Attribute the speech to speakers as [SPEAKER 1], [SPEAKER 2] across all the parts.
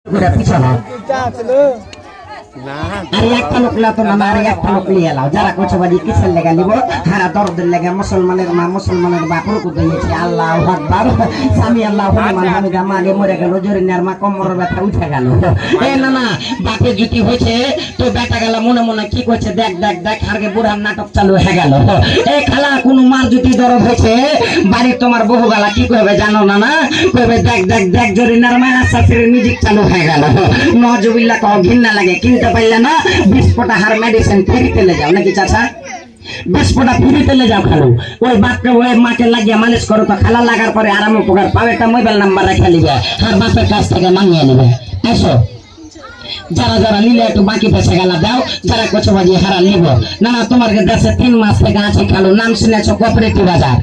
[SPEAKER 1] udah bisa loh. আর একটা লোক লাতো না আর একটা লোক নিয়ে এলাও যারা কোচে বাড়ি কিসের লেগা নিব হারা দরদের লেগা মুসলমানের মা মুসলমানের বাপর কো দিয়েছে আল্লাহু আকবার স্বামী আল্লাহু মান হামিদা মা আগে মরে গেল জরিনার মা কোমর ব্যথা উঠে গেল এ না না বাপে জুতি হয়েছে তো বেটা গেল মনে মনে কি করছে দেখ দেখ দেখ আগে বুড়ার নাটক চালু হয়ে গেল এ খালা কোন মার জুতি দরদ হয়েছে বাড়ি তোমার বহু গালা কি কইবে জানো না না কইবে দেখ দেখ দেখ জরিনার মা সাথে মিউজিক চালু হয়ে গেল নজুবিল্লাহ কও ঘিন্না লাগে কিনতে পারলে না 20 ফোঁটা হার মেডিসিন ফ্রিতে ले जाओ নাকি চাচা 20 ফোঁটা ফ্রিতে ले जाओ খালো ওই বাপকে ওই মাকে লাগিয়ে মালিশ করো তো খালা লাগার পরে আরাম উপকার পাবে একটা মোবাইল নাম্বার রেখে নিবে আর বাপের কাছ থেকে মাঙ্গিয়ে নিবে এসো যারা যারা নিলে একটু বাকি পয়সা গেলা দাও যারা কোচবাজি হারা নিব না না তোমার দেশে 3 মাস থেকে আছে খালো নাম শুনেছো কোঅপারেটিভ বাজার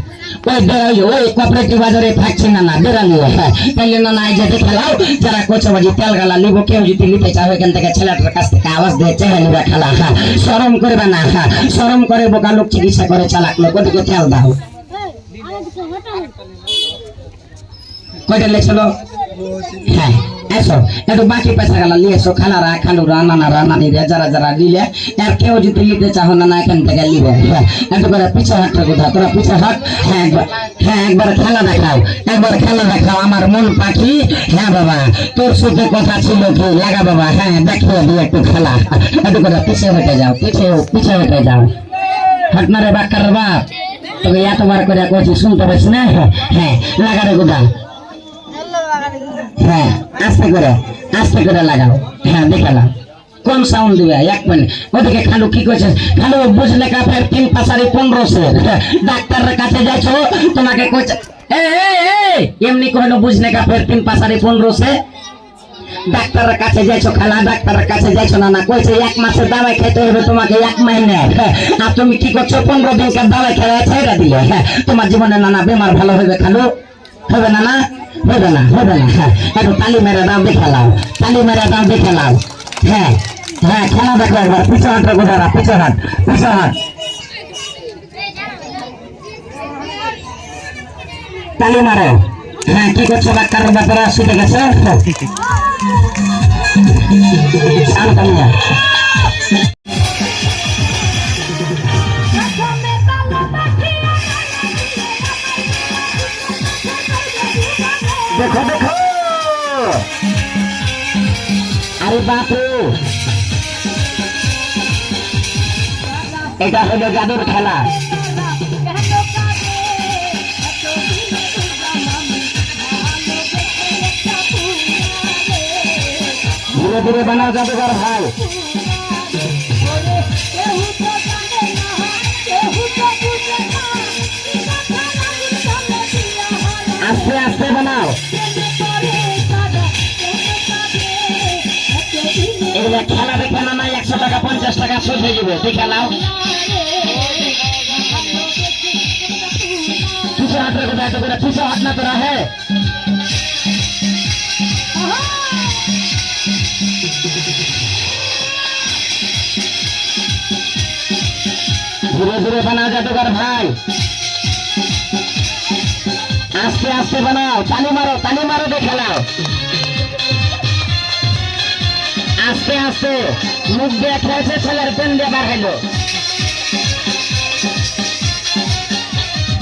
[SPEAKER 1] ওই কোঅপারেটিভ বাজারে থাকছে না না বেরালিও তাইলে না না যে দেখালাও যারা কোচবাজি তেল গালা নিব কেউ যদি নিতে চাও এখান থেকে ছেলেটার কাছ থেকে আওয়াজ দিয়ে চেয়ে নিবে খালা শরম করবে না শরম করে বোকা লোক চিকিৎসা করে চালাক লোক ওদিকে তেল দাও কয়টা লেছিল হ্যাঁ এসো একটু বাকি পয়সা গেলা নিয়ে এসো খালারা খালুরা নানারা নানিরা যারা যারা নিলে আর কেউ যদি নিতে চাও না না এখান থেকে নিবে একটু করে পিছে হাঁটতে কোথা তোরা পিছে হাঁট হ্যাঁ একবার খেলা দেখাও আমার মন পাখি হ্যাঁ বাবা তোর সুখে কথা ছিল কি লাগা বাবা হ্যাঁ দেখিয়ে দিয়ে একটু খেলা একটু করে পিছে হেঁটে যাও পিছে হেঁটে যাও হাঁটনারে বাক্কার বাপ তবে এতবার করে কইছি শুনতে পাচ্ছি না হ্যাঁ লাগারে কোথা হ্যাঁ আস্তে করে লাগাও হ্যাঁ দেখালাম কোন সাউন্ড দিবে 1 মিনিট ওদিকে খালু কি কইছে খালু বুঝলে কা ফের 3 পাশারি 1500 ডাক্তারের কাছে যাইছো তোমাকে কইছে এমনি কইলো বুঝলে কা ফের 3 পাশারি 1500 ডাক্তারের কাছে যাইছো খালা ডাক্তারের কাছে যাইছো না না কইছে 1 মাসের দাওয়াই খেতে হবে তোমাকে 1 মাইনে আর তুমি কি করছো 15 দিনকার দাওয়াই খেয়ে ছেড়ে দিলে তোমার জীবনে নানা বেমার ভালো হবে খালু হবে না না হবে না একটু তালি মেরে দাও দেখালাও হ্যাঁ খেলা দেখো একবার পিছু হাঁটো গোদারা পিছু হাট তালি মারো হ্যাঁ কি করছো ডাক্তারের ব্যাপারে শিখে গেছে দেখো আরে বাপু এটা হলো জাদুর খেলা ধীরে ধীরে বানাও জাদুঘর ভাই আস্তে আস্তে বানাও এগুলো খেলা দেখে না 100 টাকা 50 টাকা শোধ হয়ে যাবে দেখে নাও পিছু হাঁটার কথা এত করে পিছু হাঁট না তোরা হ্যাঁ ধীরে ধীরে বানাও জাদুঘর ভাই আস্তে আস্তে বানাও তালি মারো দেখালাও আস্তে আস্তে মুখ দিয়ে খেয়েছে ছেলের পেন দিয়ে বার হইলো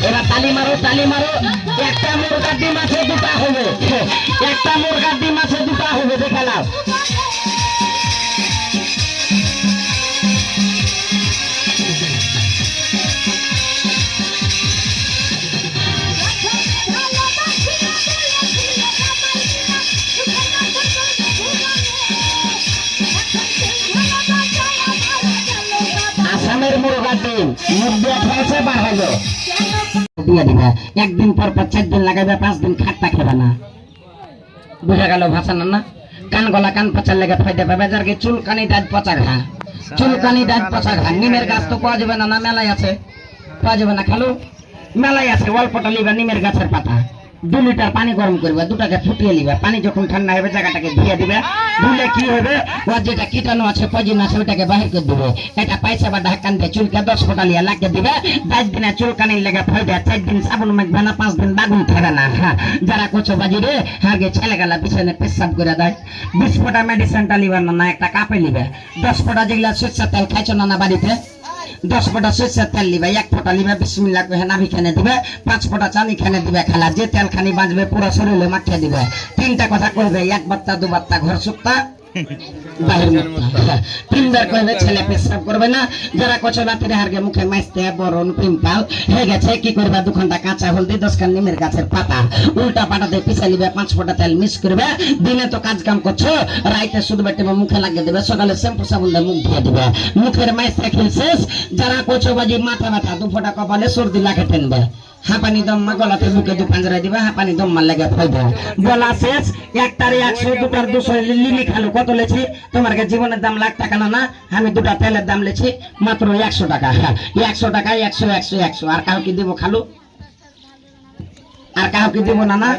[SPEAKER 1] এবার তালি মারো একটা মুরগার ডিম আছে দুটা হবে দেখালাও একদিন পর 4 দিন লাগাবে 5 দিন খাট্টা খেবে না বুঝা গেল ভাষা না কান গলা কান পচার লেগে ফায়দা পাবে যারকে চুলকানি দাঁত পচা ঘা নিমের গাছ তো পাওয়া যাবে না মেলায় আছে পাওয়া যাবে না খালু মেলায় আছে অল্পটা লিবা নিমের গাছের পাতা 2 লিটার পানি গরম করবে, দুটাকে ফুটিয়ে নিবে, পানি যখন ঠান্ডা হবে জায়গাটাকে ধুয়ে দিবে, ধুলে কি হবে ওর যেটা কীটাণু আছে পয়জন আছে ওটাকে বাহির করে দিবে। এটা পয়সা বা ঢাকান দিয়ে চুলকে 10 ফোঁটা লিয়ে লাগিয়ে দিবে, 10 দিনে চুলকানির লেগে ফায়দা, 4 দিন সাবুন মাখবে না, 5 দিন বাগুন থাকবে না। হ্যাঁ যারা কোচো বাজি রে আগে ছেলে গেলা পিছনে পেশাব করে দেয়। 20 ফোঁটা মেডিসিনটা লিবার না, একটা কাপে লিবে। 10 ফোঁটা যেগুলা সরষের তেল খাইছো না বাড়িতে, 10 ফোঁটা সরষের তেল লিবে, 1 ফোঁটা লিবে বিসমিল্লাহ কহে নাভি খানে দিবে, 5 ফোঁটা চানি খানে দিবে, খেলা যে তেল খানি বাঁচবে পুরো শরীরে মাখিয়ে দিবে। 3টা কথা কইবে, 1 বাত্তা 2 বাত্তা ঘর সুক্তা বাহির মুক্তা। 3বার কইবে ছেলে পেশাব করবে না। যারা কচো রাতের হারগে মুখে মাইতে বরণ পিম্পল হয়ে গেছে কি করবে, 2 ঘন্টা কাঁচা হলদি 10 খান নিমের গাছের পাতা উল্টা পাটাতে পিছা লিবে, 5 ফোঁটা তেল মিক্স করবে। দিনে তো কাজ কাম করছো, রাইতে শুধু বেটে মুখে লাগিয়ে দেবে, সকালে শ্যাম্পু সাবুন দিয়ে মুখ ধুয়ে দিবে। মুখের মাইতে খেল শেষ। যারা কচো বাজি মাথা ব্যথা 2 ফোঁটা কপালে সর্দি লাগে টেনবে, হাঁপানি দম্মা গলাতে বুকে 2 পাঞ্জরা দিবে, হাঁপানি দম্মা লেগে ফাইবে। বলা শেষ। 1টারে 100, 2টার 200 লিলি খালো কত লেছি, তোমার কাছে জীবনের দাম লাখ টাকা না, আমি 2টা তেলের দাম লেছি মাত্র 100 টাকা। 100 টাকা 100 100 100। আর কাউকে দিব খালু, আর কাউকে দিব না না।